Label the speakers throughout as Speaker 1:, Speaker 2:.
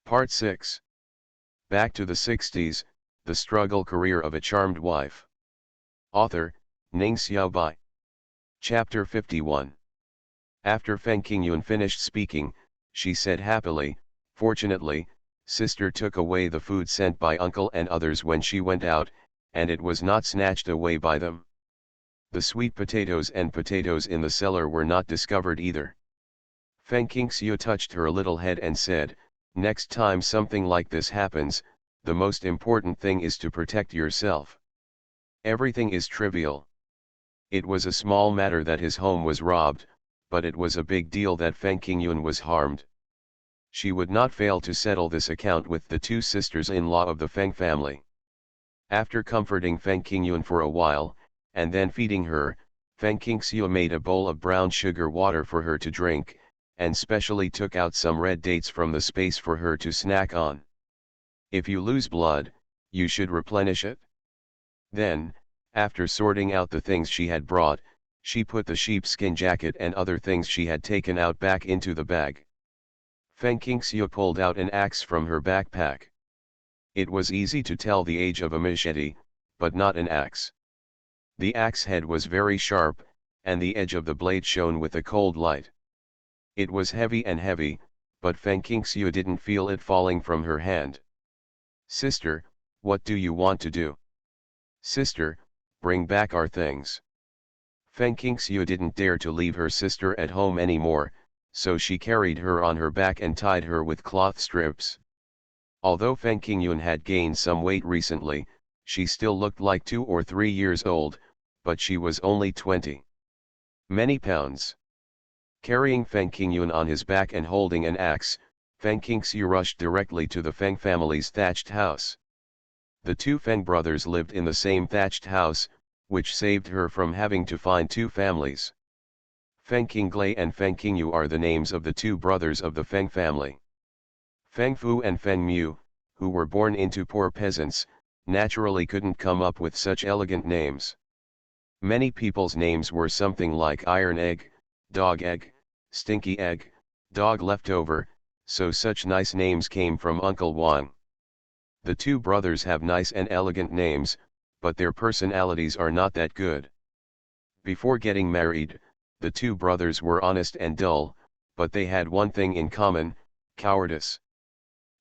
Speaker 1: Part 6. Back to the 60s, The Struggle Career of a Charmed Wife. Author, Ning Xiaobai. Chapter 51. After Feng Qingyun finished speaking, she said happily, "Fortunately, sister took away the food sent by uncle and others when she went out, and it was not snatched away by them. The sweet potatoes and potatoes in the cellar were not discovered either." Feng Qingxiu touched her little head and said, "Next time something like this happens, the most important thing is to protect yourself. Everything is trivial." It was a small matter that his home was robbed, but it was a big deal that Feng Qingyun was harmed. She would not fail to settle this account with the two sisters-in-law of the Feng family. After comforting Feng Qingyun for a while, and then feeding her, Feng Qingxiu made a bowl of brown sugar water for her to drink, and specially took out some red dates from the space for her to snack on. "If you lose blood, you should replenish it." Then, after sorting out the things she had brought, she put the sheepskin jacket and other things she had taken out back into the bag. Feng Qingxiu pulled out an axe from her backpack. It was easy to tell the age of a machete, but not an axe. The axe head was very sharp, and the edge of the blade shone with a cold light. It was heavy, but Feng Qingxiu didn't feel it falling from her hand. "Sister, what do you want to do?" "Sister, bring back our things." Feng Qingxiu didn't dare to leave her sister at home anymore, so she carried her on her back and tied her with cloth strips. Although Feng Qingyun had gained some weight recently, she still looked like 2 or 3 years old, but she was only 20. Many pounds. Carrying Feng Qingyun on his back and holding an axe, Feng Qingxiu rushed directly to the Feng family's thatched house. The two Feng brothers lived in the same thatched house, which saved her from having to find two families. Feng Qinglei and Feng Qingyu are the names of the two brothers of the Feng family. Feng Fu and Feng Mu, who were born into poor peasants, naturally couldn't come up with such elegant names. Many people's names were something like iron egg, dog egg, stinky egg, dog leftover, so such nice names came from Uncle Wang. The two brothers have nice and elegant names, but their personalities are not that good. Before getting married, the two brothers were honest and dull, but they had one thing in common: cowardice.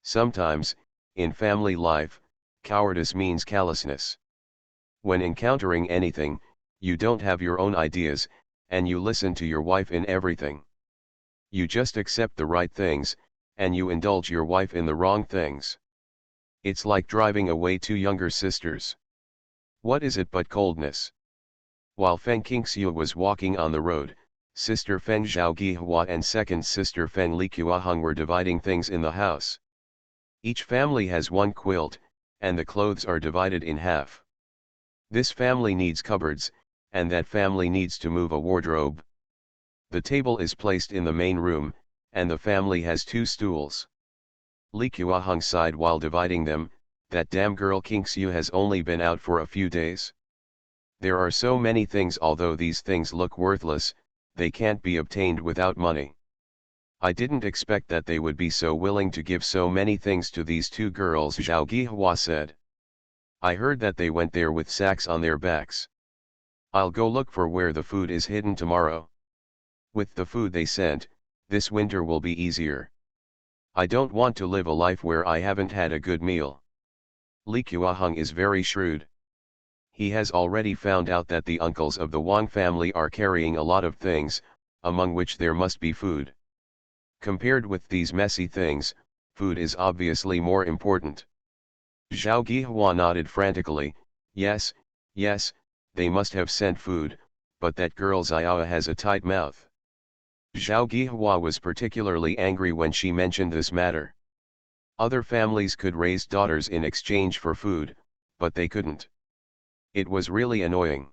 Speaker 1: Sometimes, in family life, cowardice means callousness. When encountering anything, you don't have your own ideas, and you listen to your wife in everything. You just accept the right things, and you indulge your wife in the wrong things. It's like driving away two younger sisters. What is it but coldness? While Feng Qingxiu was walking on the road, sister Feng Zhaogihua and second sister Feng Liquaheng were dividing things in the house. Each family has one quilt, and the clothes are divided in half. This family needs cupboards, and that family needs to move a wardrobe. The table is placed in the main room, and the family has two stools. Liquaheng sighed while dividing them, "That damn girl Qingxiu has only been out for a few days. There are so many things. Although these things look worthless, they can't be obtained without money. I didn't expect that they would be so willing to give so many things to these two girls," Zhao Gihua said. "I heard that they went there with sacks on their backs. I'll go look for where the food is hidden tomorrow. With the food they sent, this winter will be easier. I don't want to live a life where I haven't had a good meal." Li Qiuaheng is very shrewd. He has already found out that the uncles of the Wang family are carrying a lot of things, among which there must be food. Compared with these messy things, food is obviously more important. Zhao Gihua nodded frantically. Yes, they must have sent food, but that girl Xiao has a tight mouth." Zhao Gihua was particularly angry when she mentioned this matter. Other families could raise daughters in exchange for food, but they couldn't. It was really annoying.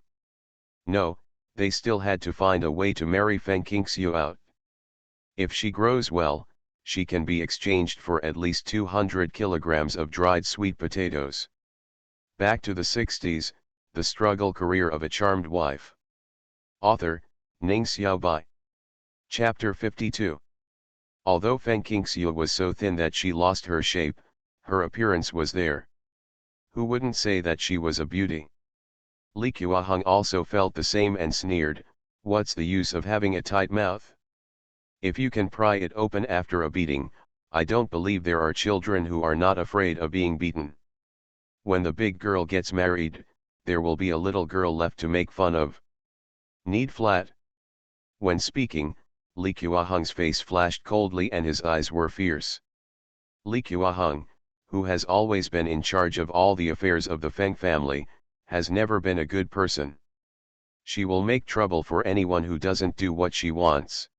Speaker 1: No, they still had to find a way to marry Feng Qingxiu out. If she grows well, she can be exchanged for at least 200 kilograms of dried sweet potatoes. Back to the 60s, The Struggle Career of a Charmed Wife. Author, Ning Xiaobai. Chapter 52. Although Feng Qingxiu was so thin that she lost her shape, her appearance was there. Who wouldn't say that she was a beauty? Li Qiuheng also felt the same and sneered, "What's the use of having a tight mouth? If you can pry it open after a beating, I don't believe there are children who are not afraid of being beaten. When the big girl gets married, there will be a little girl left to make fun of. Need flat." When speaking, Li Qiuheng's face flashed coldly and his eyes were fierce. Li Qiuheng, who has always been in charge of all the affairs of the Feng family, has never been a good person. She will make trouble for anyone who doesn't do what she wants.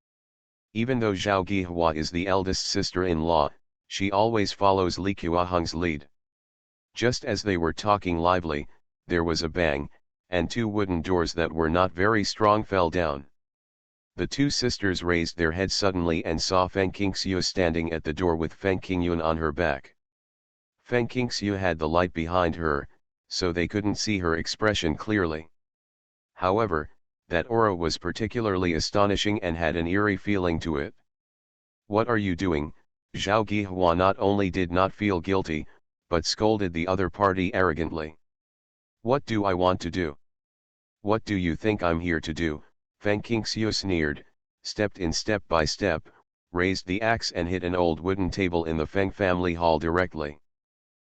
Speaker 1: Even though Zhao Guihua is the eldest sister-in-law, she always follows Li Qiuheng's lead. Just as they were talking lively, there was a bang, and two wooden doors that were not very strong fell down. The two sisters raised their heads suddenly and saw Feng Qingxiu standing at the door with Feng Qingyun on her back. Feng Qingxiu had the light behind her, so they couldn't see her expression clearly. However, that aura was particularly astonishing and had an eerie feeling to it. "What are you doing?" Zhao Guihua not only did not feel guilty, but scolded the other party arrogantly. "What do I want to do? What do you think I'm here to do?" Feng Qingxiu sneered, stepped in step by step, raised the axe and hit an old wooden table in the Feng family hall directly.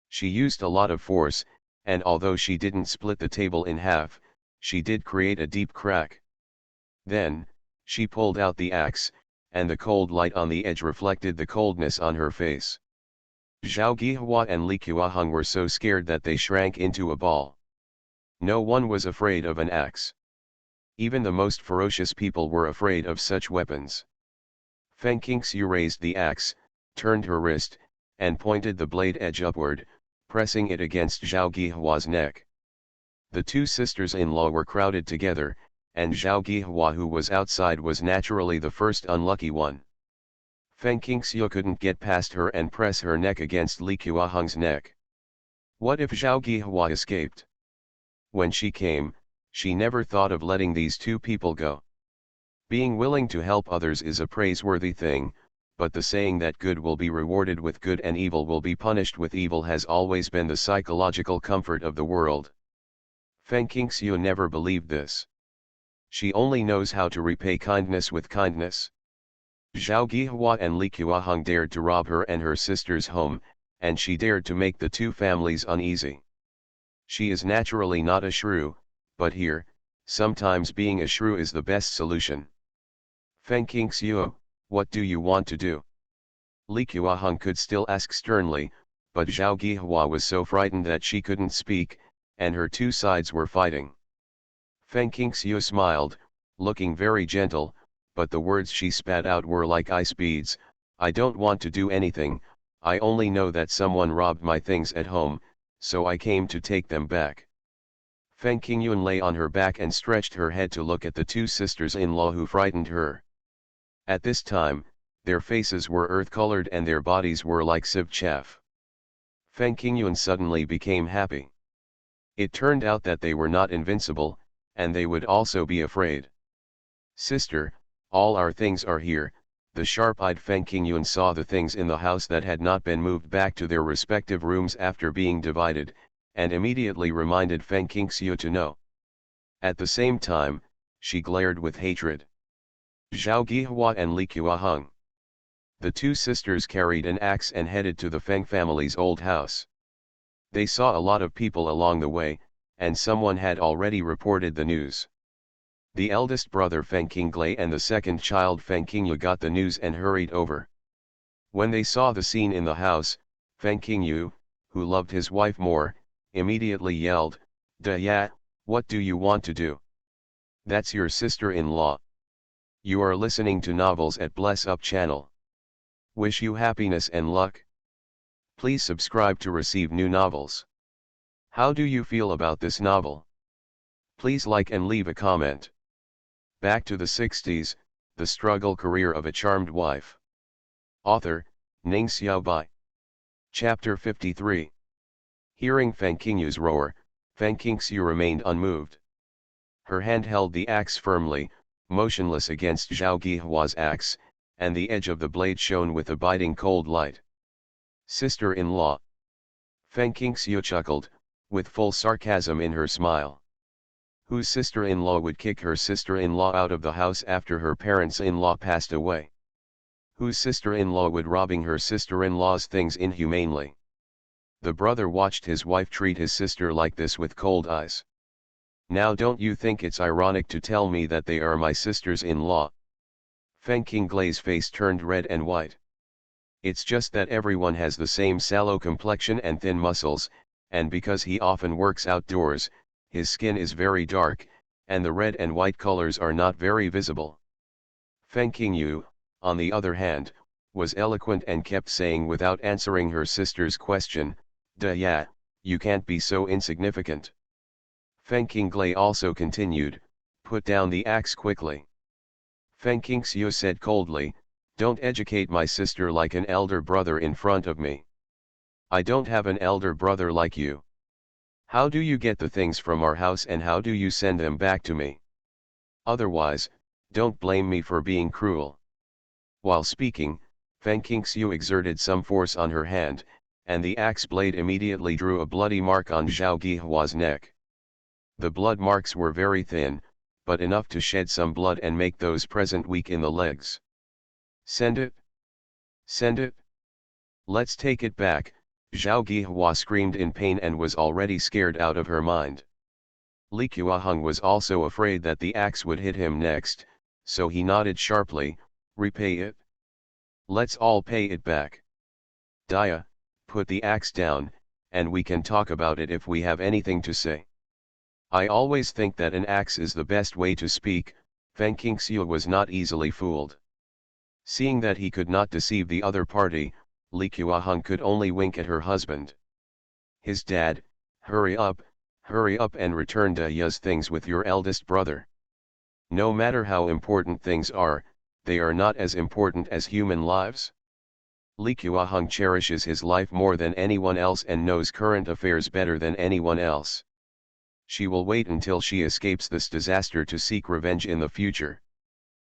Speaker 1: She used a lot of force, and although she didn't split the table in half, she did create a deep crack. Then, she pulled out the axe, and the cold light on the edge reflected the coldness on her face. Zhao Guihua and Li Qiuheng were so scared that they shrank into a ball. No one was afraid of an axe. Even the most ferocious people were afraid of such weapons. Feng Qingxiu raised the axe, turned her wrist, and pointed the blade edge upward, pressing it against Zhao Guihua's neck. The two sisters-in-law were crowded together, and Zhao Guihua, who was outside, was naturally the first unlucky one. Feng Qingxiu couldn't get past her and press her neck against Li Qiuheng's neck. What if Zhao Guihua escaped? When she came, she never thought of letting these two people go. Being willing to help others is a praiseworthy thing, but the saying that good will be rewarded with good and evil will be punished with evil has always been the psychological comfort of the world. Feng Qingxiu never believed this. She only knows how to repay kindness with kindness. Zhao Guihua and Li Qiuheng dared to rob her and her sister's home, and she dared to make the two families uneasy. She is naturally not a shrew, but here, sometimes being a shrew is the best solution. "Feng Qingxiu, what do you want to do?" Li Qiuheng could still ask sternly, but Zhao Guihua was so frightened that she couldn't speak, and her two sides were fighting. Feng Qingxiu smiled, looking very gentle, but the words she spat out were like ice beads. "I don't want to do anything, I only know that someone robbed my things at home, so I came to take them back." Feng Qingyun lay on her back and stretched her head to look at the two sisters-in-law who frightened her. At this time, their faces were earth-colored and their bodies were like sieve chaff. Feng Qingyun suddenly became happy. It turned out that they were not invincible, and they would also be afraid. "Sister, all our things are here." The sharp-eyed Feng Qingyun saw the things in the house that had not been moved back to their respective rooms after being divided, and immediately reminded Feng Qingxiu to know. At the same time, she glared with hatred. Zhao Guihua and Li Qiuheng. The two sisters carried an axe and headed to the Feng family's old house. They saw a lot of people along the way, and someone had already reported the news. The eldest brother Feng Qinglei and the second child Feng Qingyu got the news and hurried over. When they saw the scene in the house, Feng Qingyu, who loved his wife more, immediately yelled, "Da, what do you want to do? That's your sister-in-law. You are listening to novels at Bless Up channel. Wish you happiness and luck. Please subscribe to receive new novels. How do you feel about this novel? Please like and leave a comment." Back to the 60s, the struggle career of a charmed wife. Author, Ning Xiaobai. Chapter 53. Hearing Feng Qingyu's roar, Feng Qingxiu remained unmoved. Her hand held the axe firmly, motionless against Zhao Guihua's axe, and the edge of the blade shone with a biting cold light. Sister-in-law. Feng Qingxiu chuckled, with full sarcasm in her smile. Whose sister-in-law would kick her sister-in-law out of the house after her parents-in-law passed away? Whose sister-in-law would robbing her sister-in-law's things inhumanely? The brother watched his wife treat his sister like this with cold eyes. Now don't you think it's ironic to tell me that they are my sisters-in-law? Feng Qinglei's face turned red and white. It's just that everyone has the same sallow complexion and thin muscles, and because he often works outdoors, his skin is very dark, and the red and white colors are not very visible. Feng Qingyu, on the other hand, was eloquent and kept saying without answering her sister's question, "Duh yeah, you can't be so insignificant." Feng Qinglei also continued, "Put down the axe quickly." Feng Qingxiu said coldly, "Don't educate my sister like an elder brother in front of me. I don't have an elder brother like you. How do you get the things from our house and how do you send them back to me? Otherwise, don't blame me for being cruel." While speaking, Feng Qingxiu exerted some force on her hand, and the axe blade immediately drew a bloody mark on Zhao Gihua's neck. The blood marks were very thin, but enough to shed some blood and make those present weak in the legs. "Send it! Send it! Let's take it back," Zhao Gihua screamed in pain and was already scared out of her mind. Li Qiuheng was also afraid that the axe would hit him next, so he nodded sharply, "Repay it? Let's all pay it back. Dia, put the axe down, and we can talk about it if we have anything to say." I always think that an axe is the best way to speak. Feng Qingxiu was not easily fooled. Seeing that he could not deceive the other party, Li Qiuheng could only wink at her husband. His dad, hurry up and return Daya's things with your eldest brother. No matter how important things are, they are not as important as human lives. Li Qiuheng cherishes his life more than anyone else and knows current affairs better than anyone else. She will wait until she escapes this disaster to seek revenge in the future.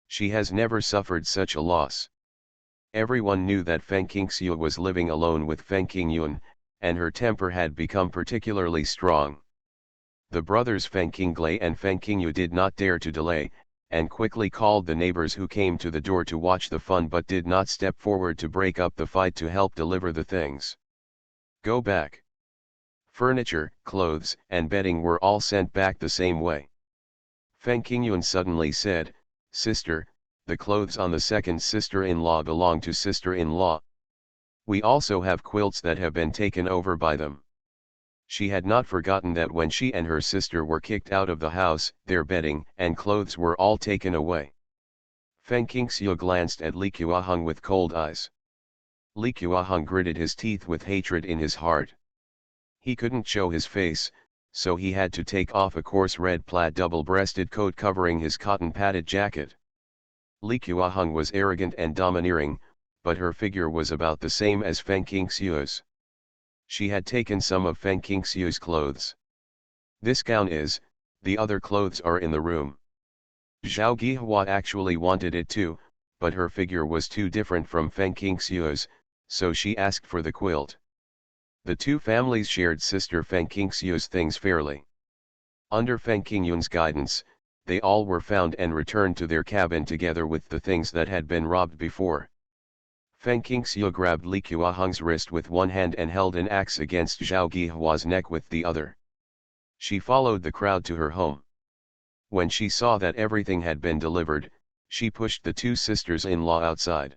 Speaker 1: She has never suffered such a loss. Everyone knew that Feng Qingxiu was living alone with Feng Qingyun, and her temper had become particularly strong. The brothers Feng Qinglei and Feng Qingyu did not dare to delay, and quickly called the neighbors who came to the door to watch the fun but did not step forward to break up the fight to help deliver the things. "Go back." Furniture, clothes, and bedding were all sent back the same way. Feng Qingyun suddenly said, "Sister, the clothes on the second sister-in-law belong to sister-in-law. We also have quilts that have been taken over by them." She had not forgotten that when she and her sister were kicked out of the house, their bedding and clothes were all taken away. Feng Qingxiu glanced at Li Qiuheng with cold eyes. Li Qiuheng gritted his teeth with hatred in his heart. He couldn't show his face, so he had to take off a coarse red plaid double-breasted coat covering his cotton-padded jacket. Li Qiuheng was arrogant and domineering, but her figure was about the same as Feng Qingxiu's. She had taken some of Feng Qingxiu's clothes. "This gown is, the other clothes are in the room." Zhao Gihua actually wanted it too, but her figure was too different from Feng Qingxiu's, so she asked for the quilt. The two families shared sister Feng Qingxiu's things fairly. Under Feng Qingyun's guidance, they all were found and returned to their cabin together with the things that had been robbed before. Feng Qingxiu grabbed Li Qiuheng's wrist with one hand and held an axe against Zhao Gihua's neck with the other. She followed the crowd to her home. When she saw that everything had been delivered, she pushed the two sisters-in-law outside.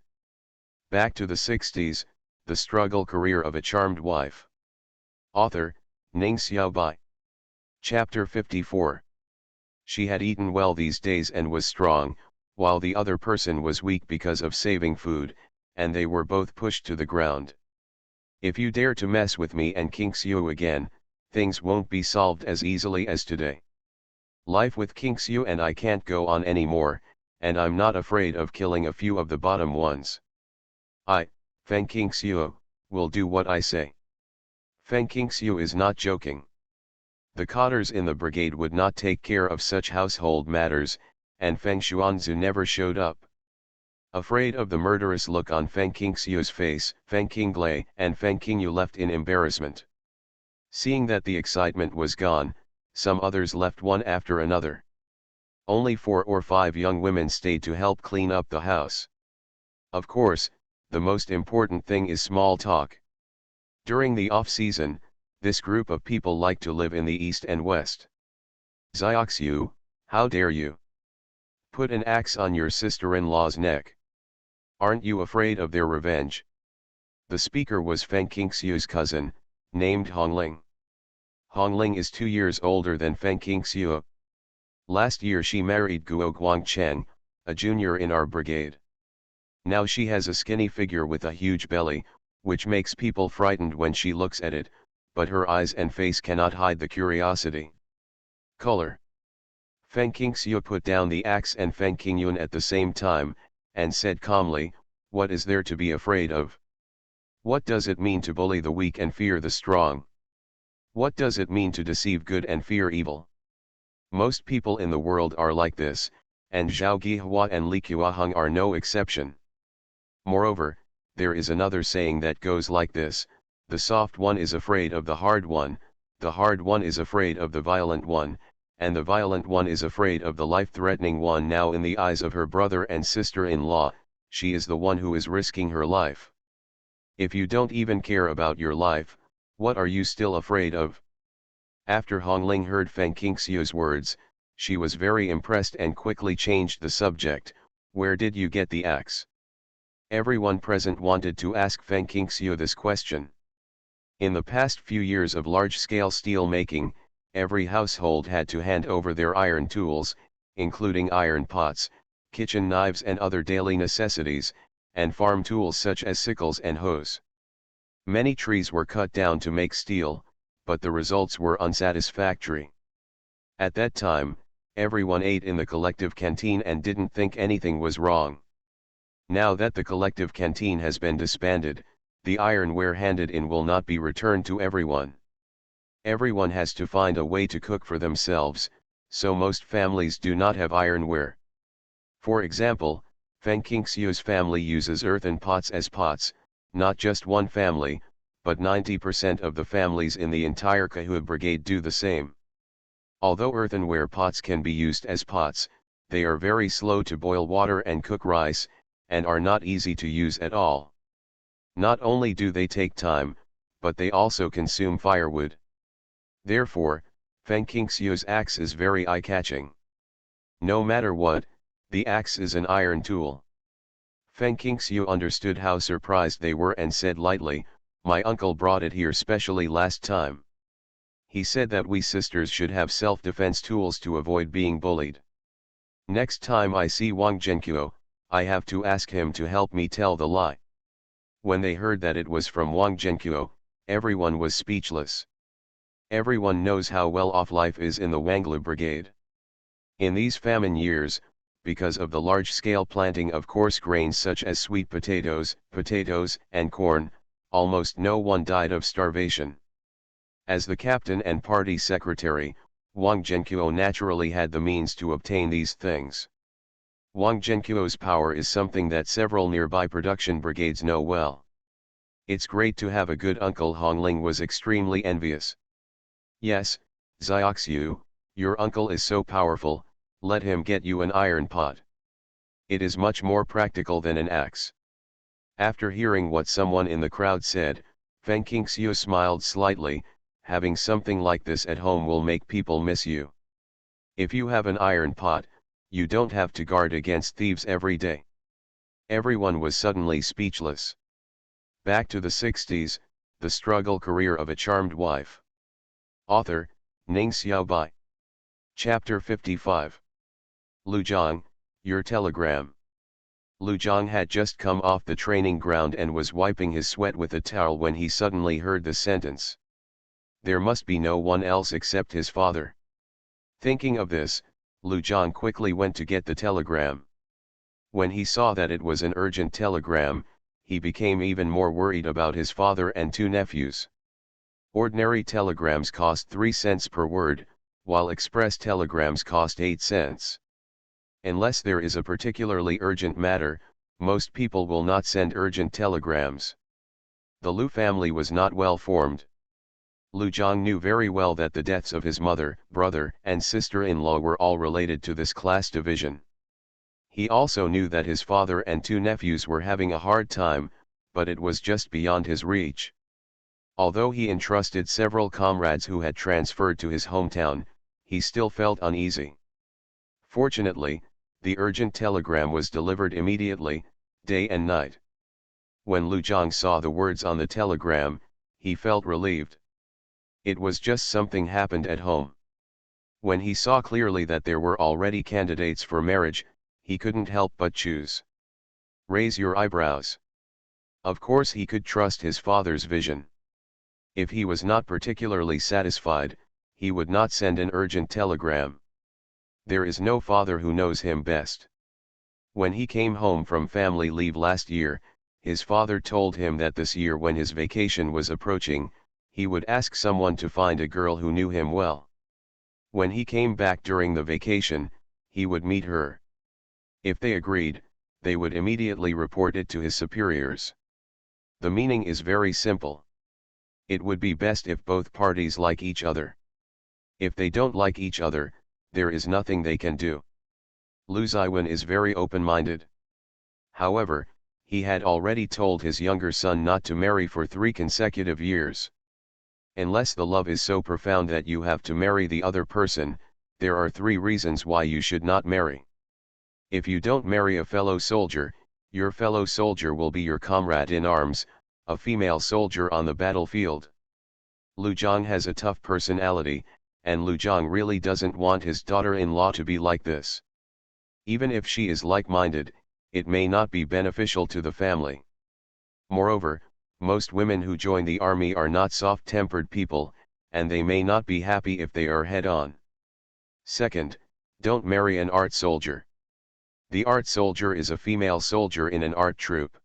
Speaker 1: Back to the 60s, The Struggle Career of a Charmed Wife. Author, Ning Xiaobai. Chapter 54. She had eaten well these days and was strong, while the other person was weak because of saving food, and they were both pushed to the ground. "If you dare to mess with me and Qingxiu again, things won't be solved as easily as today. Life with Qingxiu and I can't go on anymore, and I'm not afraid of killing a few of the bottom ones. Feng Qingxiu, will do what I say." Feng Qingxiu is not joking. The cotters in the brigade would not take care of such household matters, and Feng Xuanzu never showed up. Afraid of the murderous look on Feng Qingxiu's face, Feng Qinglei and Feng Qingyu left in embarrassment. Seeing that the excitement was gone, some others left one after another. Only 4 or 5 young women stayed to help clean up the house. Of course, the most important thing is small talk. During the off-season, this group of people like to live in the east and west. Xiaoxiu, how dare you? Put an axe on your sister-in-law's neck. Aren't you afraid of their revenge? The speaker was Feng Qingxiu's cousin, named Hongling. Hongling is 2 years older than Feng Qingxiu. Last year she married Guo Guangcheng, a junior in our brigade. Now she has a skinny figure with a huge belly, which makes people frightened when she looks at it, but her eyes and face cannot hide the curiosity. Color. Feng Qingxiu put down the axe and Feng Qingyun at the same time, and said calmly, "What is there to be afraid of? What does it mean to bully the weak and fear the strong? What does it mean to deceive good and fear evil? Most people in the world are like this, and Zhao Guihua and Li Qiuheng are no exception. Moreover, there is another saying that goes like this: the soft one is afraid of the hard one is afraid of the violent one, and the violent one is afraid of the life-threatening one." Now in the eyes of her brother and sister-in-law, she is the one who is risking her life. If you don't even care about your life, what are you still afraid of? After Hongling heard Feng Qingxiu's words, she was very impressed and quickly changed the subject. "Where did you get the axe?" Everyone present wanted to ask Feng Qingxiu this question. In the past few years of large-scale steel making, every household had to hand over their iron tools, including iron pots, kitchen knives and other daily necessities, and farm tools such as sickles and hoes. Many trees were cut down to make steel, but the results were unsatisfactory. At that time, everyone ate in the collective canteen and didn't think anything was wrong. Now that the collective canteen has been disbanded, the ironware handed in will not be returned to everyone. Everyone has to find a way to cook for themselves, so most families do not have ironware. For example, Feng Qingxiu's family uses earthen pots as pots. Not just one family, but 90% of the families in the entire Kahua brigade do the same. Although earthenware pots can be used as pots, they are very slow to boil water and cook rice, and are not easy to use at all. Not only do they take time, but they also consume firewood. Therefore, Feng Qingxiu's axe is very eye-catching. No matter what, the axe is an iron tool. Feng Qingxiu understood how surprised they were and said lightly, "My uncle brought it here specially last time. He said that we sisters should have self-defense tools to avoid being bullied. Next time I see Wang Zhenqiu, I have to ask him to help me tell the lie." When they heard that it was from Wang Zhenqiu, everyone was speechless. Everyone knows how well off life is in the Wanglu brigade. In these famine years, because of the large-scale planting of coarse grains such as sweet potatoes, and corn, almost no one died of starvation. As the captain and party secretary, Wang Zhenqiu naturally had the means to obtain these things. Wang Zhenqiu's power is something that several nearby production brigades know well. "It's great to have a good uncle." Hongling was extremely envious. "Yes, Xiaoxiu, your uncle is so powerful, let him get you an iron pot. It is much more practical than an axe." After hearing what someone in the crowd said, Feng Qingxiu smiled slightly. "Having something like this at home will make people miss you. If you have an iron pot, you don't have to guard against thieves every day." Everyone was suddenly speechless. Back to the 60s, the struggle career of a charmed wife. Author, Ning Xiaobai. Chapter 55. Lu Zhang, your telegram. Lu Zhang had just come off the training ground and was wiping his sweat with a towel when he suddenly heard the sentence. There must be no one else except his father. Thinking of this, Lu Zhang quickly went to get the telegram. When he saw that it was an urgent telegram, he became even more worried about his father and 2 nephews. Ordinary telegrams cost 3 cents per word, while express telegrams cost 8 cents. Unless there is a particularly urgent matter, Most people will not send urgent telegrams. The Lu family was not well formed. Lu Zhang knew very well that the deaths of his mother, brother, and sister-in-law were all related to this class division. He also knew that his father and two nephews were having a hard time, but it was just beyond his reach. Although he entrusted several comrades who had transferred to his hometown, he still felt uneasy. Fortunately, the urgent telegram was delivered immediately, day and night. When Lu Zhang saw the words on the telegram, he felt relieved. It was just something happened at home. When he saw clearly that there were already candidates for marriage, he couldn't help but choose. Raise your eyebrows. Of course he could trust his father's vision. If he was not particularly satisfied, he would not send an urgent telegram. There is no father who knows him best. When he came home from family leave last year, his father told him that this year when his vacation was approaching, he would ask someone to find a girl who knew him well. When he came back during the vacation, he would meet her. If they agreed, they would immediately report it to his superiors. The meaning is very simple. It would be best if both parties like each other. If they don't like each other, there is nothing they can do. Lu Ziwen is very open-minded. However, he had already told his younger son not to marry for 3 consecutive years. Unless the love is so profound that you have to marry the other person, there are 3 reasons why you should not marry. If you don't marry a fellow soldier, your fellow soldier will be your comrade in arms, a female soldier on the battlefield. Lu Zhang has a tough personality, and Lu Zhang really doesn't want his daughter-in-law to be like this. Even if she is like-minded, it may not be beneficial to the family. Moreover, most women who join the army are not soft-tempered people, and they may not be happy if they are head-on. Second, don't marry an art soldier. The art soldier is a female soldier in an art troupe.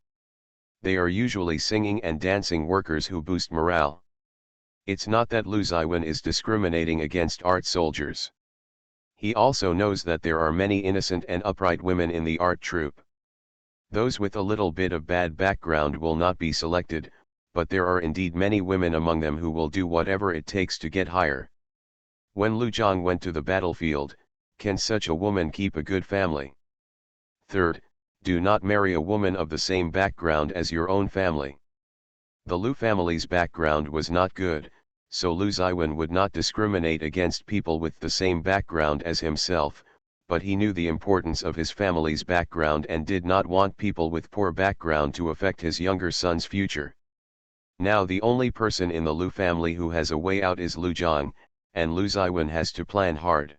Speaker 1: They are usually singing and dancing workers who boost morale. It's not that Lu Ziwen is discriminating against art soldiers. He also knows that there are many innocent and upright women in the art troupe. Those with a little bit of bad background will not be selected, but there are indeed many women among them who will do whatever it takes to get higher. When Lu Zhang went to the battlefield, can such a woman keep a good family? Third, do not marry a woman of the same background as your own family. The Lu family's background was not good, so Lu Ziwen would not discriminate against people with the same background as himself, but he knew the importance of his family's background and did not want people with poor background to affect his younger son's future. Now the only person in the Lu family who has a way out is Lu Zhang, and Lu Ziwen has to plan hard.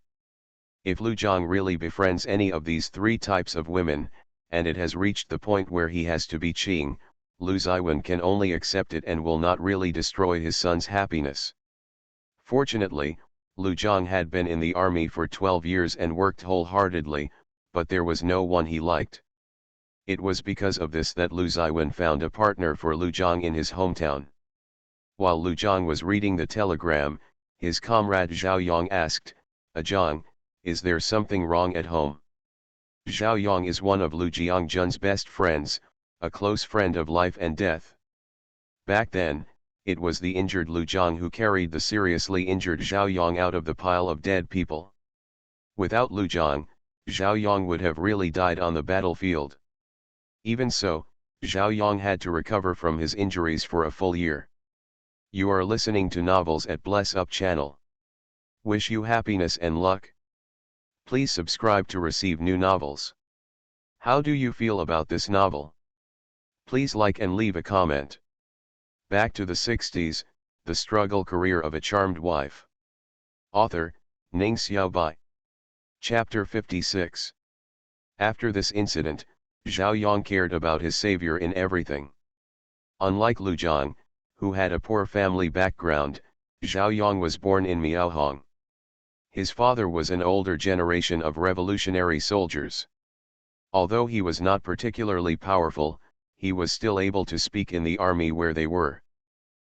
Speaker 1: If Lu Zhang really befriends any of these 3 types of women, and it has reached the point where he has to be cheating, Lu Ziwen can only accept it and will not really destroy his son's happiness. Fortunately, Lu Zhang had been in the army for 12 years and worked wholeheartedly, but there was no one he liked. It was because of this that Lu Ziwen found a partner for Lu Zhang in his hometown. While Lu Zhang was reading the telegram, his comrade Zhao Yang asked, Zhang, is there something wrong at home? Zhao Yang is one of Lu Jiangjun's best friends, a close friend of life and death. Back then, it was the injured Lu Zhang who carried the seriously injured Zhao Yang out of the pile of dead people. Without Lu Zhang, Zhao Yang would have really died on the battlefield. Even so, Zhao Yang had to recover from his injuries for a full year. You are listening to Novels at Bless Up channel. Wish you happiness and luck. Please subscribe to receive new novels. How do you feel about this novel? Please like and leave a comment. Back to the 60s, The Struggle Career of a Charmed Wife. Author, Ning Xiaobai. Chapter 56. After this incident, Zhao Yang cared about his savior in everything. Unlike Lu Zhang, who had a poor family background, Zhao Yang was born in Miaohong. His father was an older generation of revolutionary soldiers. Although he was not particularly powerful, he was still able to speak in the army where they were.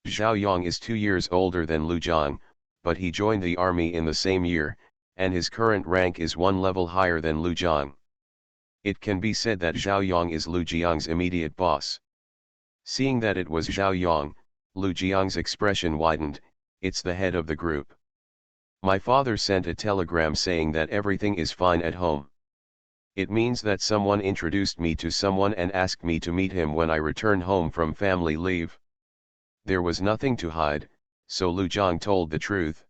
Speaker 1: Zhao Yang is 2 years older than Lu Zhang, but he joined the army in the same year, and his current rank is 1 level higher than Lu Zhang. It can be said that Zhao Yong is Lu Jiang's immediate boss. Seeing that it was Zhao Yong, Lu Jiang's expression widened. It's the head of the group. My father sent a telegram saying that everything is fine at home. It means that someone introduced me to someone and asked me to meet him when I return home from family leave. There was nothing to hide, so Lu Jiang told the truth.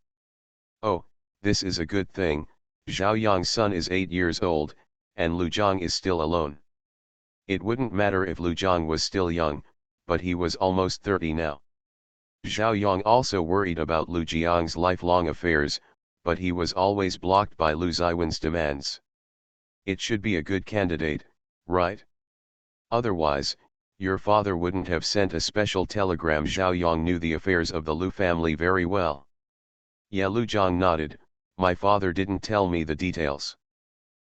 Speaker 1: Oh, this is a good thing. Zhao Yong's son is 8 years old, and Lu Jiang is still alone. It wouldn't matter if Lu Jiang was still young, but he was almost 30 now. Zhao Yong also worried about Lu Jiang's lifelong affairs, but he was always blocked by Lu Ziwen's demands. It should be a good candidate, right? Otherwise, your father wouldn't have sent a special telegram. Zhao Yong knew the affairs of the Lu family very well. Yeah, Lu Jiang nodded. My father didn't tell me the details.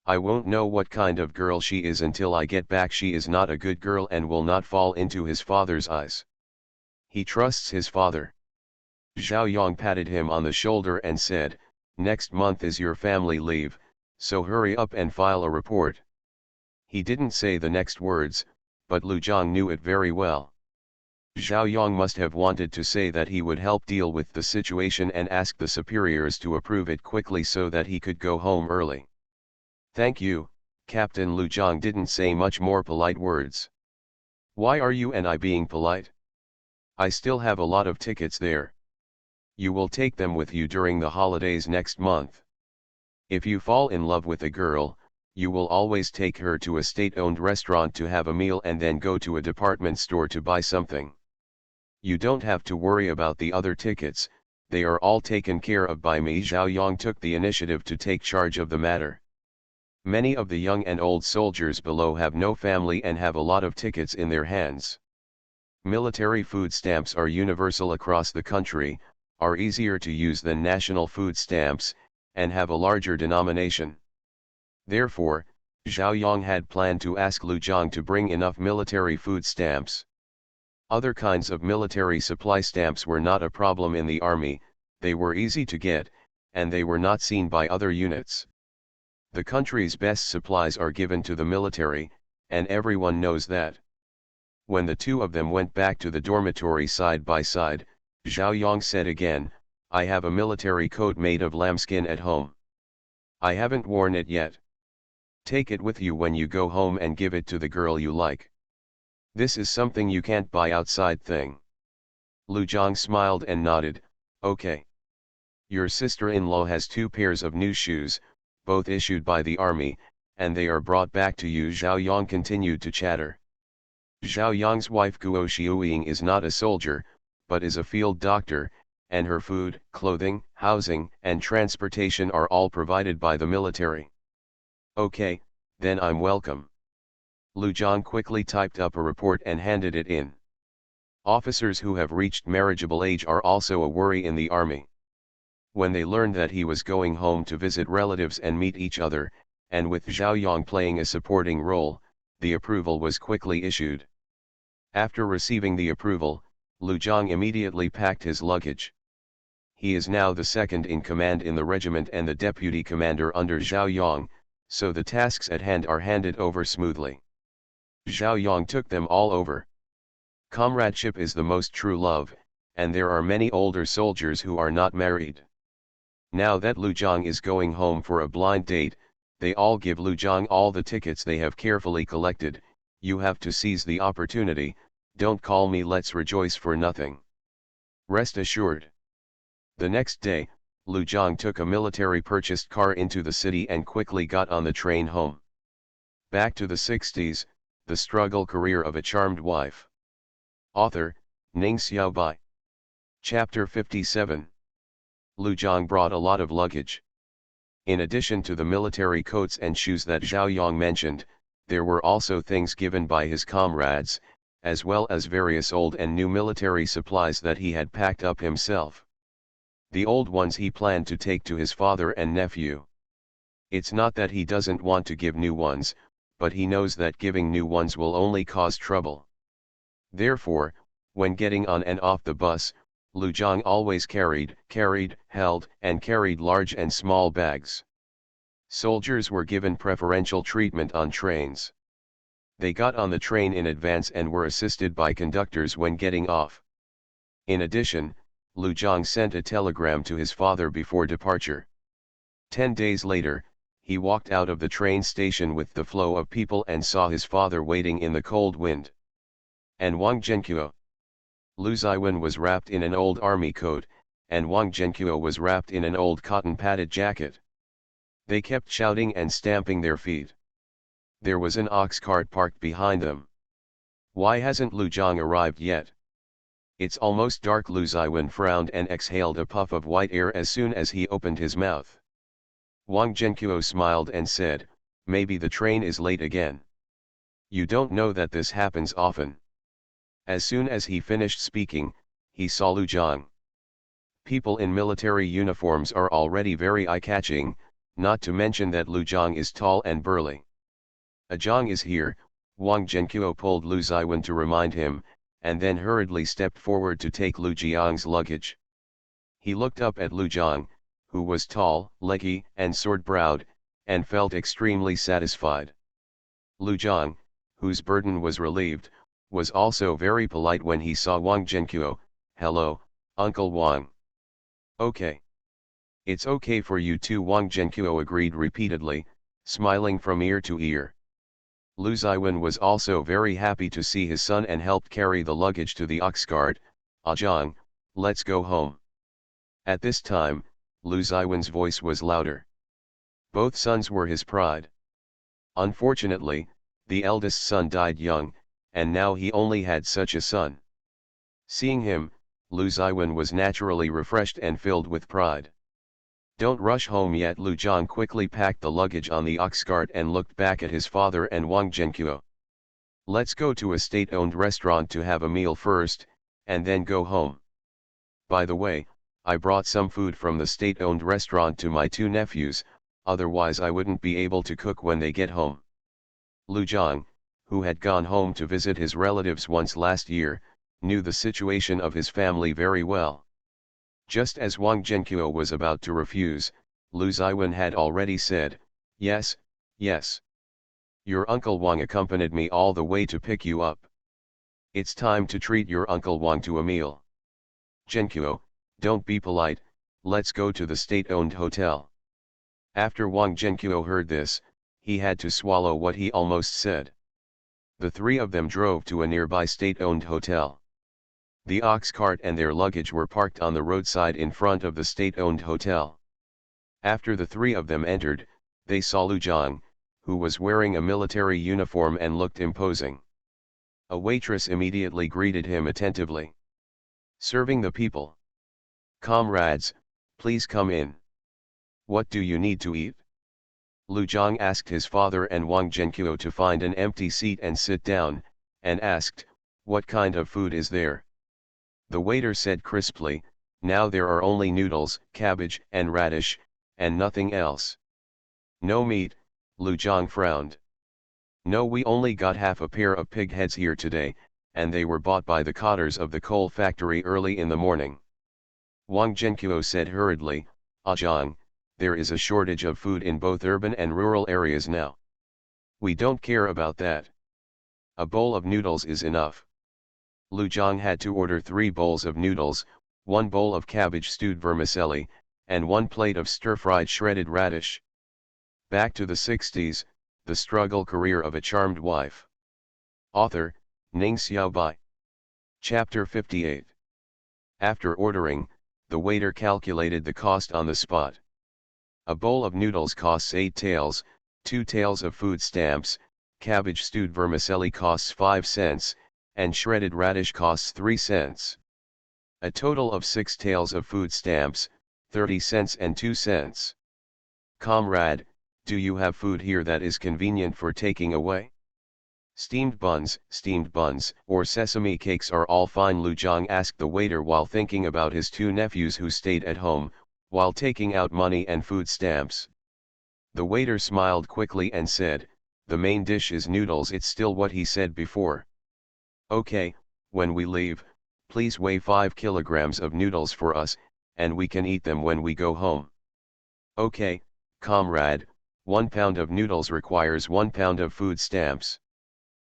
Speaker 1: I won't know what kind of girl she is until I get back. She is not a good girl and will not fall into his father's eyes. He trusts his father. Zhao Yong patted him on the shoulder and said, next month is your family leave, so hurry up and file a report. He didn't say the next words, but Lu Jiang knew it very well. Zhao Yong must have wanted to say that he would help deal with the situation and ask the superiors to approve it quickly so that he could go home early. Thank you, Captain. Lu Jiang didn't say much more polite words. Why are you and I being polite? I still have a lot of tickets there. You will take them with you during the holidays next month. If you fall in love with a girl, you will always take her to a state-owned restaurant to have a meal and then go to a department store to buy something. You don't have to worry about the other tickets, they are all taken care of by me. Zhao Yong took the initiative to take charge of the matter. Many of the young and old soldiers below have no family and have a lot of tickets in their hands. Military food stamps are universal across the country, are easier to use than national food stamps, and have a larger denomination. Therefore, Zhao Yong had planned to ask Lu Jiang to bring enough military food stamps. Other kinds of military supply stamps were not a problem in the army, they were easy to get, and they were not seen by other units. The country's best supplies are given to the military, and everyone knows that. When the two of them went back to the dormitory side by side, Zhao Yong said again, I have a military coat made of lambskin at home. I haven't worn it yet. Take it with you when you go home and give it to the girl you like. This is something you can't buy outside thing. Lu Jiang smiled and nodded, okay. Your sister-in-law has 2 pairs of new shoes, both issued by the army, and they are brought back to you. Zhao Yong continued to chatter. Zhao Yong's wife Guo Xiuying is not a soldier, but is a field doctor, and her food, clothing, housing, and transportation are all provided by the military. Okay, then I'm welcome. Lu Jiang quickly typed up a report and handed it in. Officers who have reached marriageable age are also a worry in the army. When they learned that he was going home to visit relatives and meet each other, and with Zhao Yong playing a supporting role, the approval was quickly issued. After receiving the approval, Lu Jiang immediately packed his luggage. He is now the second in command in the regiment and the deputy commander under Zhao Yong, so the tasks at hand are handed over smoothly. Zhao Yong took them all over. Comradeship is the most true love, and there are many older soldiers who are not married. Now that Lu Jiang is going home for a blind date, they all give Lu Jiang all the tickets they have carefully collected. You have to seize the opportunity, don't call me let's rejoice for nothing. Rest assured. The next day, Lu Jiang took a military purchased car into the city and quickly got on the train home. Back to the 60s, the struggle career of a charmed wife. Author, Ning Xiaobai. Chapter 57. Lu Jiang brought a lot of luggage. In addition to the military coats and shoes that Zhao Yong mentioned, there were also things given by his comrades, as well as various old and new military supplies that he had packed up himself. The old ones he planned to take to his father and nephew. It's not that he doesn't want to give new ones, but he knows that giving new ones will only cause trouble. Therefore, when getting on and off the bus, Lu Jiang always held and carried large and small bags. Soldiers were given preferential treatment on trains. They got on the train in advance and were assisted by conductors when getting off. In addition, Lu Zhang sent a telegram to his father before departure. 10 days later, he walked out of the train station with the flow of people and saw his father waiting in the cold wind. And Wang Zhenqiu. Lu Ziwen was wrapped in an old army coat, and Wang Zhenqiu was wrapped in an old cotton-padded jacket. They kept shouting and stamping their feet. There was an ox cart parked behind them. Why hasn't Lu Zhang arrived yet? It's almost dark. Lu Ziwen frowned and exhaled a puff of white air as soon as he opened his mouth. Wang Zhenqiu smiled and said, "Maybe the train is late again." "You don't know that this happens often." As soon as he finished speaking, he saw Lu Zhang. People in military uniforms are already very eye-catching, not to mention that Lu Zhang is tall and burly. "A Zhang is here," Wang Zhenqiu pulled Lu Ziwen to remind him, and then hurriedly stepped forward to take Lu Jiang's luggage. He looked up at Lu Zhang, who was tall, leggy, and sword-browed, and felt extremely satisfied. Lu Zhang, whose burden was relieved, was also very polite when he saw Wang Zhenqiu. "Hello, Uncle Wang." "Okay. It's okay for you too," Wang Zhenqiu agreed repeatedly, smiling from ear to ear. Lu Ziwen was also very happy to see his son and helped carry the luggage to the ox cart. "Ah Zhang, let's go home." At this time, Lu Ziwen's voice was louder. Both sons were his pride. Unfortunately, the eldest son died young, and now he only had such a son. Seeing him, Lu Ziwen was naturally refreshed and filled with pride. "Don't rush home yet." Lu Zhang quickly packed the luggage on the ox cart and looked back at his father and Wang Zhenqiu. "Let's go to a state-owned restaurant to have a meal first, and then go home. By the way, I brought some food from the state-owned restaurant to my two nephews, otherwise I wouldn't be able to cook when they get home." Lu Zhang, who had gone home to visit his relatives once last year, knew the situation of his family very well. Just as Wang Zhenqiu was about to refuse, Lu Ziwen had already said, "Yes, yes. Your Uncle Wang accompanied me all the way to pick you up. It's time to treat your Uncle Wang to a meal. Zhenqiu, don't be polite, let's go to the state-owned hotel." After Wang Zhenqiu heard this, he had to swallow what he almost said. The three of them drove to a nearby state-owned hotel. The ox cart and their luggage were parked on the roadside in front of the state-owned hotel. After the three of them entered, they saw Lu Zhang, who was wearing a military uniform and looked imposing. A waitress immediately greeted him attentively. "Serving the people. Comrades, please come in. What do you need to eat?" Lu Zhang asked his father and Wang Zhenqiu to find an empty seat and sit down, and asked, "What kind of food is there?" The waiter said crisply, "Now there are only noodles, cabbage, and radish, and nothing else." "No meat," Lu Zhang frowned. "No, we only got half a pair of pig heads here today, and they were bought by the cottars of the coal factory early in the morning." Wang Zhenqiu said hurriedly, "Ah Zhang, there is a shortage of food in both urban and rural areas now. We don't care about that. A bowl of noodles is enough." Lu Zhang had to order 3 bowls of noodles, 1 bowl of cabbage stewed vermicelli, and 1 plate of stir-fried shredded radish. Back to the 60s, the struggle career of a charmed wife. Author, Ning Xiaobai. Chapter 58. After ordering, the waiter calculated the cost on the spot. A bowl of noodles costs 8 taels, 2 taels of food stamps, cabbage stewed vermicelli costs 5 cents, and shredded radish costs 3 cents. A total of 6 taels of food stamps, 30 cents and 2 cents. "Comrade, do you have food here that is convenient for taking away? Steamed buns, or sesame cakes are all fine," Lu Zhang asked the waiter while thinking about his 2 nephews who stayed at home, while taking out money and food stamps. The waiter smiled quickly and said, "The main dish is noodles." It's still what he said before. "Okay, when we leave, please weigh 5 kilograms of noodles for us, and we can eat them when we go home." "Okay, comrade, 1 pound of noodles requires 1 pound of food stamps.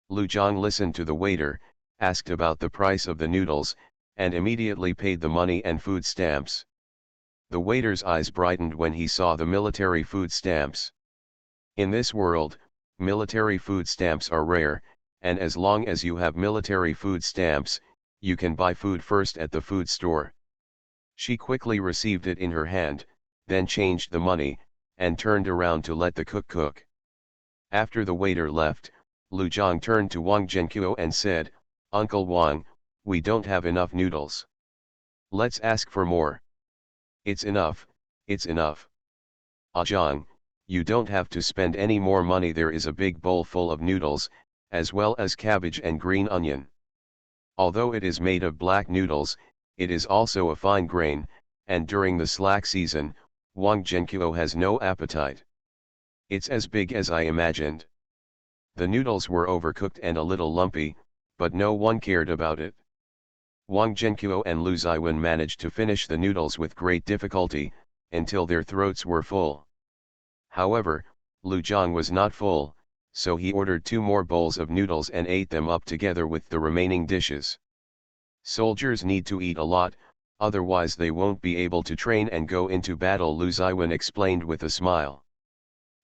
Speaker 1: Lu Zhang listened to the waiter, asked about the price of the noodles, and immediately paid the money and food stamps. The waiter's eyes brightened when he saw the military food stamps. In this world, military food stamps are rare, and as long as you have military food stamps, you can buy food first at the food store. She quickly received it in her hand, then changed the money, and turned around to let the cook cook. After the waiter left, Lu Zhang turned to Wang Zhenqiu and said, "Uncle Wang, we don't have enough noodles. Let's ask for more." "It's enough, it's enough. Ah Zhang, you don't have to spend any more money. There is a big bowl full of noodles, as well as cabbage and green onion. Although it is made of black noodles, it is also a fine grain, and during the slack season, Wang Zhenqiu has no appetite. It's as big as I imagined." The noodles were overcooked and a little lumpy, but no one cared about it. Wang Zhenqiu and Lu Ziwen managed to finish the noodles with great difficulty, until their throats were full. However, Lu Zhang was not full, so he ordered 2 more bowls of noodles and ate them up together with the remaining dishes. "Soldiers need to eat a lot, otherwise they won't be able to train and go into battle," Lu Ziwen explained with a smile.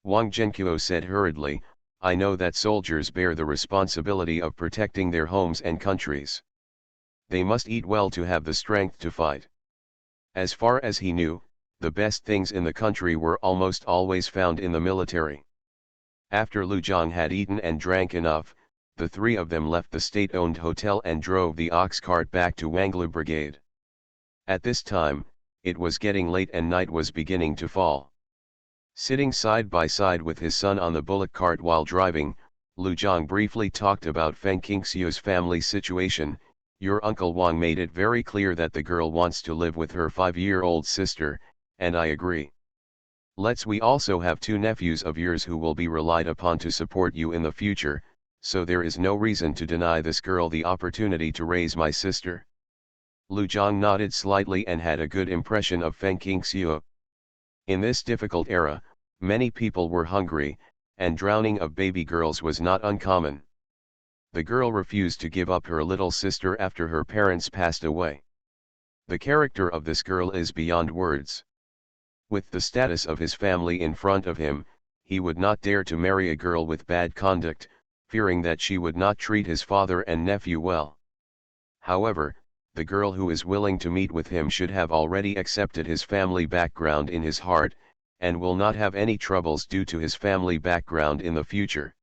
Speaker 1: Wang Zhenqiu said hurriedly, "I know that soldiers bear the responsibility of protecting their homes and countries. They must eat well to have the strength to fight." As far as he knew, the best things in the country were almost always found in the military. After Lu Zhang had eaten and drank enough, the 3 of them left the state-owned hotel and drove the ox cart back to Wanglu Brigade. At this time, it was getting late and night was beginning to fall. Sitting side by side with his son on the bullock cart while driving, Lu Zhang briefly talked about Feng Qingxiu's family situation. "Your uncle Wang made it very clear that the girl wants to live with her 5-year-old sister, and I agree. We also have 2 nephews of yours who will be relied upon to support you in the future, so there is no reason to deny this girl the opportunity to raise my sister." Lu Zhang nodded slightly and had a good impression of Feng Qingxiu. In this difficult era, many people were hungry, and drowning of baby girls was not uncommon. The girl refused to give up her little sister after her parents passed away. The character of this girl is beyond words. With the status of his family in front of him, he would not dare to marry a girl with bad conduct, fearing that she would not treat his father and nephew well. However, the girl who is willing to meet with him should have already accepted his family background in his heart, and will not have any troubles due to his family background in the future.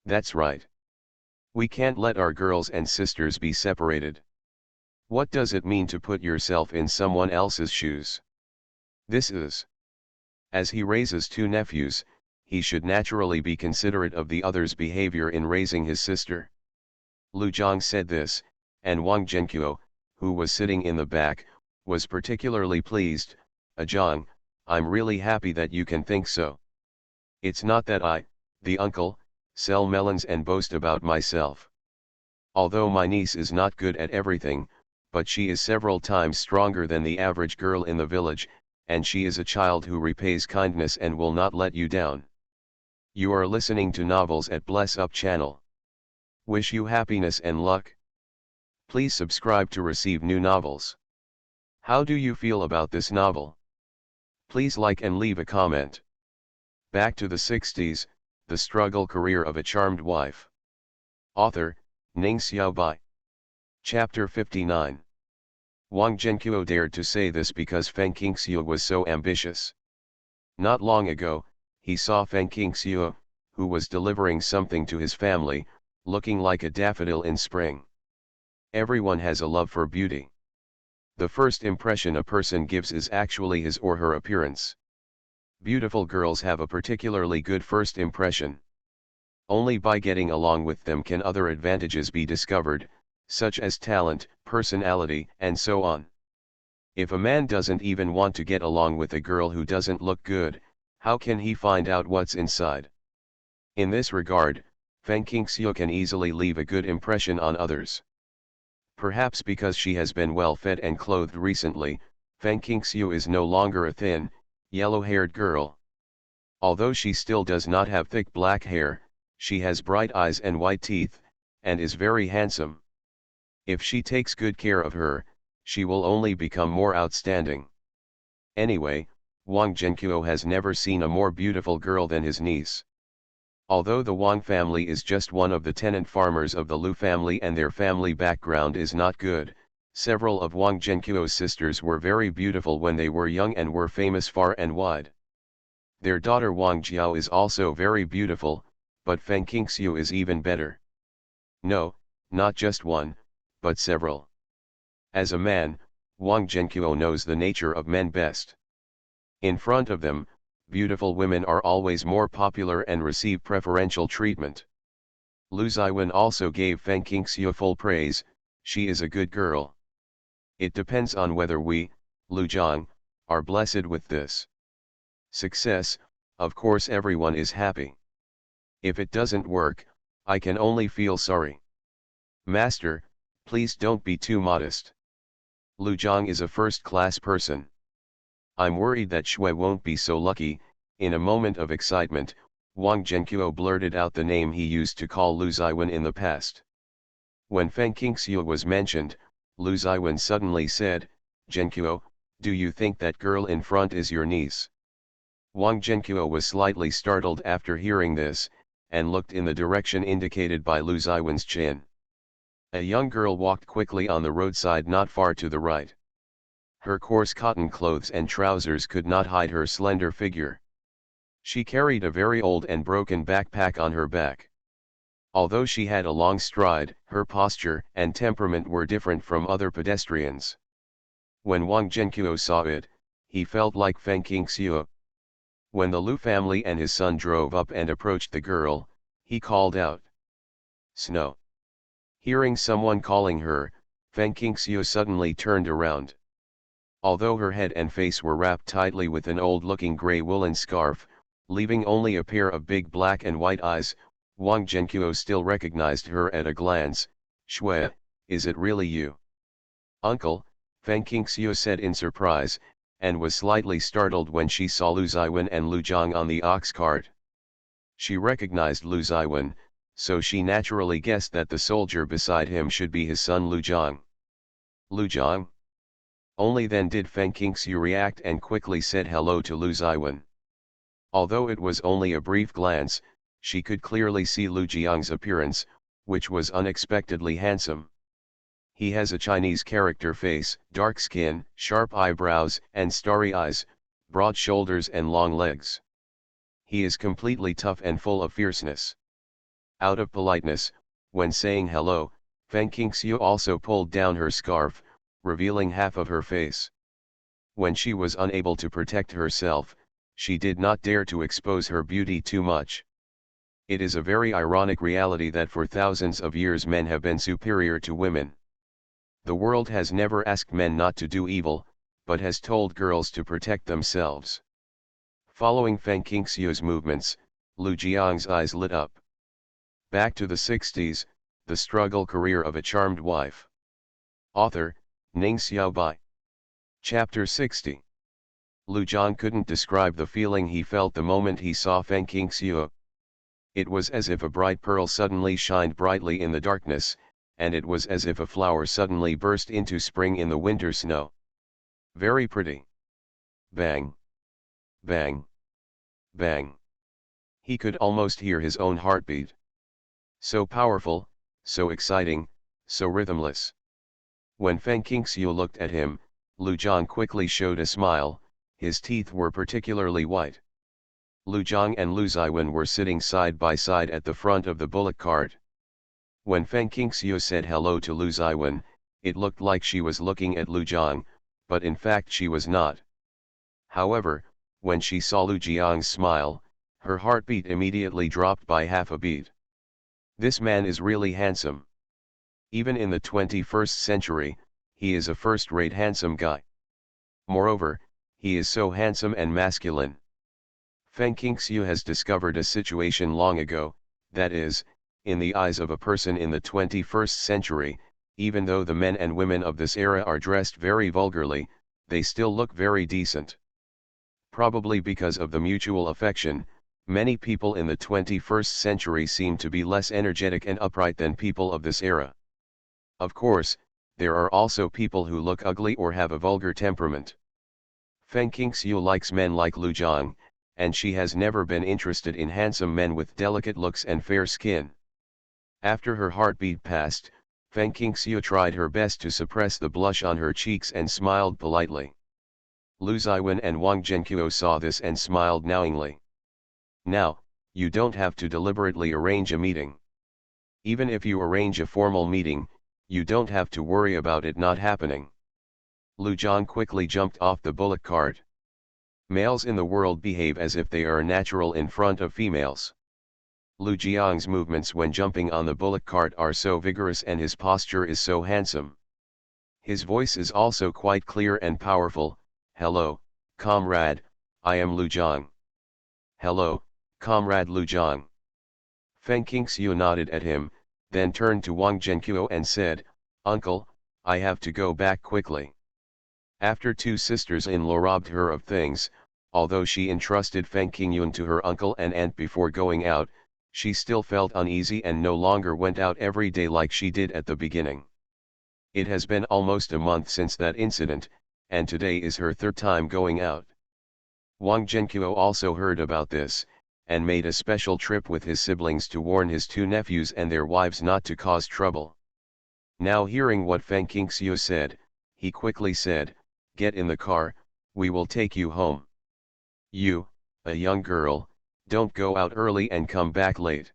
Speaker 1: That's right. We can't let our girls and sisters be separated. What does it mean to put yourself in someone else's shoes? This is. As he raises 2 nephews, he should naturally be considerate of the other's behavior in raising his sister. Lu Zhang said this, and Wang Zhenqiu, who was sitting in the back, was particularly pleased. "Zhang, I'm really happy that you can think so. It's not that I, the uncle, sell melons and boast about myself. Although my niece is not good at everything, but she is several times stronger than the average girl in the village, and she is a child who repays kindness and will not let you down." You are listening to Novels at Bless Up channel. Wish you happiness and luck. Please subscribe to receive new novels. How do you feel about this novel? Please like and leave a comment. Back to the 60s, The Struggle Career of a Charmed Wife. Author, Ning Xiaobai. Chapter 59. Wang Zhenqiu dared to say this because Feng Qingxiu was so ambitious. Not long ago, he saw Feng Qingxiu, who was delivering something to his family, looking like a daffodil in spring. Everyone has a love for beauty. The first impression a person gives is actually his or her appearance. Beautiful girls have a particularly good first impression. Only by getting along with them can other advantages be discovered, such as talent, personality, and so on. If a man doesn't even want to get along with a girl who doesn't look good, how can he find out what's inside? In this regard, Feng Qingxiu can easily leave a good impression on others. Perhaps because she has been well fed and clothed recently, Feng Qingxiu is no longer a thin, yellow-haired girl. Although she still does not have thick black hair, she has bright eyes and white teeth, and is very handsome. If she takes good care of her, she will only become more outstanding. Anyway, Wang Zhenqiu has never seen a more beautiful girl than his niece. Although the Wang family is just one of the tenant farmers of the Lu family and their family background is not good, several of Wang Zhenqiu's sisters were very beautiful when they were young and were famous far and wide. Their daughter Wang Jiao is also very beautiful, but Feng Qingxiu is even better. No, not just one, but several. As a man, Wang Zhenqiu knows the nature of men best. In front of them, beautiful women are always more popular and receive preferential treatment. Lu Ziwen also gave Feng Qingxiu full praise. She is a good girl. It depends on whether we, Lu Jiang, are blessed with this success. Of course everyone is happy. If it doesn't work, I can only feel sorry. Master, please don't be too modest. Lu Jiang is a first-class person. I'm worried that Shui won't be so lucky. In a moment of excitement, Wang Zhenqiu blurted out the name he used to call Lu Ziwen in the past. When Feng Qingxiu was mentioned, Lu Ziwen suddenly said, "Zhenqiu, do you think that girl in front is your niece?" Wang Zhenqiu was slightly startled after hearing this, and looked in the direction indicated by Lu Ziwen's chin. A young girl walked quickly on the roadside not far to the right. Her coarse cotton clothes and trousers could not hide her slender figure. She carried a very old and broken backpack on her back. Although she had a long stride, her posture and temperament were different from other pedestrians. When Wang Zhenqiu saw it, he felt like Feng Qingxiu. When the Lu family and his son drove up and approached the girl, he called out, "Snow." Hearing someone calling her, Feng Qingxiu suddenly turned around. Although her head and face were wrapped tightly with an old-looking gray woolen scarf, leaving only a pair of big black and white eyes, Wang Zhenqiu still recognized her at a glance. "Shui, is it really you?" "Uncle," Feng Qingxiu said in surprise, and was slightly startled when she saw Lu Ziwen and Lu Jiang on the ox cart. She recognized Lu Ziwen, so she naturally guessed that the soldier beside him should be his son Lu Jiang. "Lu Jiang?" Only then did Feng Qingxiu react and quickly said hello to Lu Ziwen. Although it was only a brief glance, she could clearly see Lu Jiang's appearance, which was unexpectedly handsome. He has a Chinese character face, dark skin, sharp eyebrows and starry eyes, broad shoulders and long legs. He is completely tough and full of fierceness. Out of politeness, when saying hello, Feng Qingxiu also pulled down her scarf, revealing half of her face. When she was unable to protect herself, she did not dare to expose her beauty too much. It is a very ironic reality that for thousands of years men have been superior to women. The world has never asked men not to do evil, but has told girls to protect themselves. Following Feng Qingxiu's movements, Lu Jiang's eyes lit up. Back to the 60s, the struggle career of a charmed wife. Author, Ning Xiaobai. Chapter 60. Lu Jiang couldn't describe the feeling he felt the moment he saw Feng Qingxiu. It was as if a bright pearl suddenly shined brightly in the darkness, and it was as if a flower suddenly burst into spring in the winter snow. Very pretty. Bang. Bang. Bang. He could almost hear his own heartbeat. So powerful, so exciting, so rhythmless. When Feng Qingxiu looked at him, Lu Jiang quickly showed a smile. His teeth were particularly white. Lu Jiang and Lu Ziwen were sitting side by side at the front of the bullock cart. When Feng Qingxiu said hello to Lu Ziwen, it looked like she was looking at Lu Jiang, but in fact she was not. However, when she saw Lu Jiang's smile, her heartbeat immediately dropped by half a beat. This man is really handsome. Even in the 21st century, he is a first-rate handsome guy. Moreover, he is so handsome and masculine. Feng Qingxiu has discovered a situation long ago, that is, in the eyes of a person in the 21st century, even though the men and women of this era are dressed very vulgarly, they still look very decent. Probably because of the mutual affection, many people in the 21st century seem to be less energetic and upright than people of this era. Of course, there are also people who look ugly or have a vulgar temperament. Feng Qingxiu likes men like Lu Zhang, and she has never been interested in handsome men with delicate looks and fair skin. After her heartbeat passed, Feng Qingxiu tried her best to suppress the blush on her cheeks and smiled politely. Lu Ziwen and Wang Zhenqiu saw this and smiled knowingly. Now, you don't have to deliberately arrange a meeting. Even if you arrange a formal meeting, you don't have to worry about it not happening. Lu Zhang quickly jumped off the bullock cart. Males in the world behave as if they are natural in front of females. Lu Jiang's movements when jumping on the bullock cart are so vigorous and his posture is so handsome. His voice is also quite clear and powerful. Hello, comrade, I am Lu Zhang. Hello, comrade Lu Zhang. Feng Qingxiu nodded at him, then turned to Wang Zhenqiu and said, Uncle, I have to go back quickly. After two sisters-in-law robbed her of things, although she entrusted Feng Qingyun to her uncle and aunt before going out, she still felt uneasy and no longer went out every day like she did at the beginning. It has been almost a month since that incident, and today is her third time going out. Wang Zhenqiu also heard about this, and made a special trip with his siblings to warn his two nephews and their wives not to cause trouble. Now hearing what Feng Qingxiu said, he quickly said, Get in the car, we will take you home. You, a young girl, don't go out early and come back late.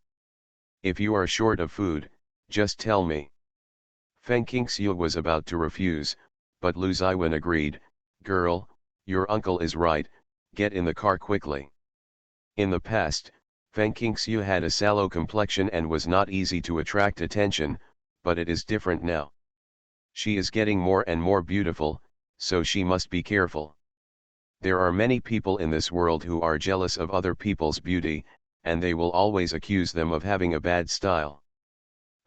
Speaker 1: If you are short of food, just tell me. Feng Qingxiu was about to refuse, but Lu Ziwen agreed, Girl, your uncle is right, get in the car quickly. In the past, Feng Qingxiu had a sallow complexion and was not easy to attract attention, but it is different now. She is getting more and more beautiful, so she must be careful. There are many people in this world who are jealous of other people's beauty, and they will always accuse them of having a bad style.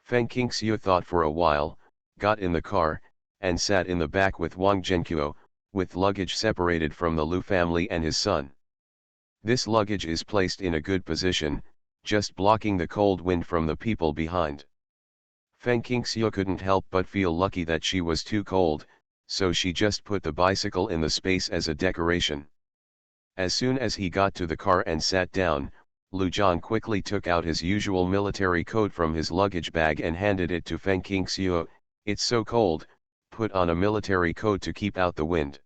Speaker 1: Feng Qingxiu thought for a while, got in the car, and sat in the back with Wang Zhenqiu, with luggage separated from the Lu family and his son. This luggage is placed in a good position, just blocking the cold wind from the people behind. Feng Qingxiu couldn't help but feel lucky that she was too cold, so she just put the bicycle in the space as a decoration. As soon as he got to the car and sat down, Lu Zhang quickly took out his usual military coat from his luggage bag and handed it to Feng Qingxiu. It's so cold, put on a military coat to keep out the wind.